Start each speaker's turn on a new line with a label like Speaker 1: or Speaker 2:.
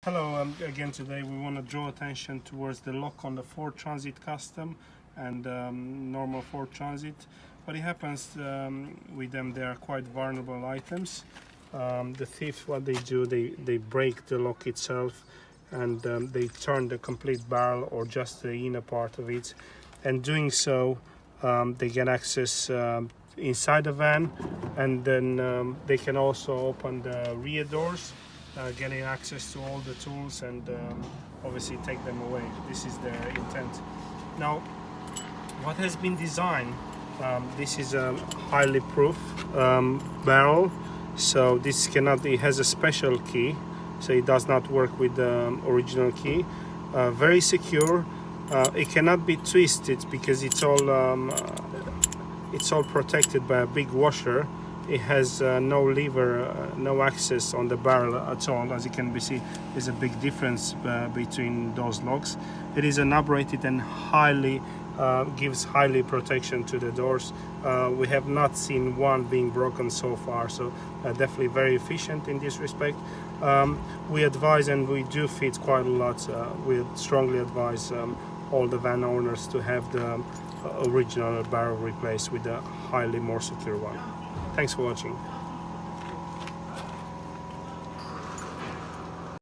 Speaker 1: Hello, again today we want to draw attention towards the lock on the Ford Transit Custom and normal Ford Transit. What happens with them, they are quite vulnerable items. The thieves, what they do, they break the lock itself and they turn the complete barrel or just the inner part of it, and doing so they get access inside the van, and then they can also open the rear doors, getting access to all the tools and obviously take them away. This is their intent. Now, what has been designed, this is a highly proof barrel, so this cannot, it has a special key, so it does not work with the original key. Very secure. It cannot be twisted because it's all protected by a big washer. It has no lever, no access on the barrel at all. As you can see, there's a big difference between those locks. It is unoperated and highly gives highly protection to the doors. We have not seen one being broken so far, so definitely very efficient in this respect. We advise, and we do fit quite a lot, we strongly advise all the van owners to have the original barrel replaced with a highly more secure one. Thanks for watching.